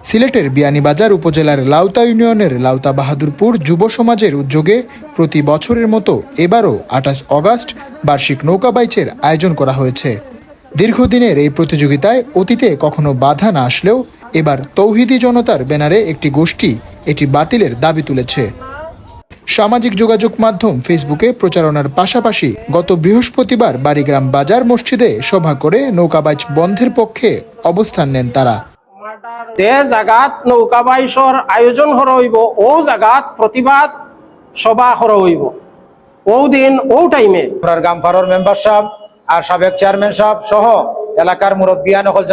সিলেটের বিয়ানীবাজার উপজেলার লাউতা ইউনিয়নের লাউতা বাহাদুরপুর যুব সমাজের উদ্যোগে প্রতি বছরের মতো এবারও ২৮ অগাস্ট বার্ষিক নৌকা বাইচের আয়োজন করা হয়েছে। দীর্ঘদিনের এই প্রতিযোগিতায় অতীতে কখনো বাধা না আসলেও এবার তৌহিদি জনতার ব্যানারে একটি গোষ্ঠী এটি বাতিলের দাবি তুলেছে। সামাজিক যোগাযোগ মাধ্যম ফেসবুকে প্রচারণার পাশাপাশি গত বৃহস্পতিবার বাড়িগ্রাম বাজার মসজিদে সভা করে নৌকাবাইচ বন্ধের পক্ষে অবস্থান নেন তারা। যে জায়গাত নৌকা বাইচর আয়োজন করা হইব ও জায়গাত প্রতিবাদ সভা করা হইব ও দিন ও টাইমে গামফারর মেম্বার সাহেব আর সাবেক চেয়ারম্যান সাহেব সহ এলাকার মুরব্বিয়ান হল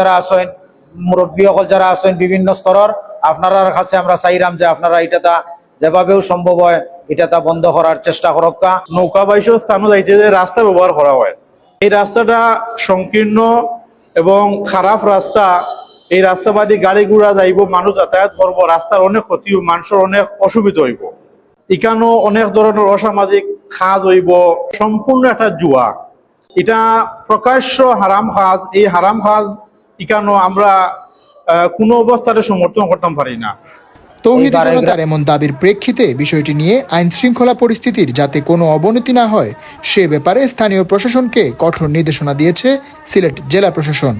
যারা আছেন বিভিন্ন স্তরের আপনার কাছে আমরা চাইলাম যে আপনারা এটা যেভাবেও সম্ভব হয় এটা বন্ধ করার চেষ্টা করক্কা। নৌকা বাইচর স্থান যাইতে যে রাস্তা ব্যবহার করা হয় এই রাস্তাটা সংকীর্ণ এবং খারাপ রাস্তা। এই রাস্তা বাদী গাড়ি ঘোড়া যাইব, মানুষ যাতায়াত করব, রাস্তার অনেক ক্ষতি, মানুষের অনেক অসুবিধা হইব। এখানেও অনেক ধরনের অসামাজিক কাজ হইব, সম্পূর্ণ একটা জুয়া। এটা প্রকাশ্য হারাম কাজ। এই হারাম কাজ এখানেও আমরা কোনো অবস্থাতে সমর্থন করতে পারি না। তৌহিদি জনতার এমন দাবির প্রেক্ষিতে বিষয়টি নিয়ে আইন শৃঙ্খলা পরিস্থিতির যাতে কোনো অবনতি না হয় সে ব্যাপারে স্থানীয় প্রশাসনকে কঠোর নির্দেশনা দিয়েছে সিলেট জেলা প্রশাসন।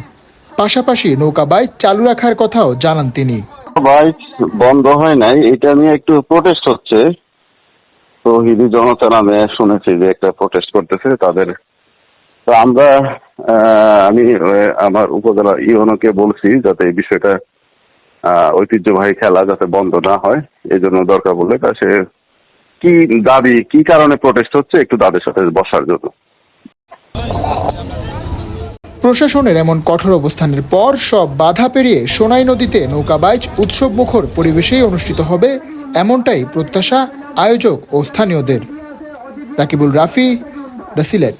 পাশাপাশি নৌকা বাইচ চালু রাখার কথাও জানান তিনি। বাইচ বন্ধ হয় নাই, এটা নিয়ে একটু প্রোটেস্ট হচ্ছে। তৌহিদি জনতা নামে শুনেছি যে একটা প্রোটেস্ট করতেছে তাদের। তো আমি আমার উপজেলা ইউনোকে বলছি যাতে এই বিষয়টা ঐতিহ্যবাহী খেলা যাতে বন্ধ না হয়, এই জন্য দরকার বললে সে কি দাবি কি কারণে প্রোটেস্ট হচ্ছে একটু তাদের সাথে বসার জন্য। প্রশাসনের এমন কঠোর অবস্থানের পর সব বাধা পেরিয়ে সোনাই নদীতে নৌকা বাইচ উৎসব মুখর পরিবেশেই অনুষ্ঠিত হবে এমনটাই প্রত্যাশা আয়োজক ও স্থানীয়দের। রাকিবুল রাফি, দ্য সিলেট।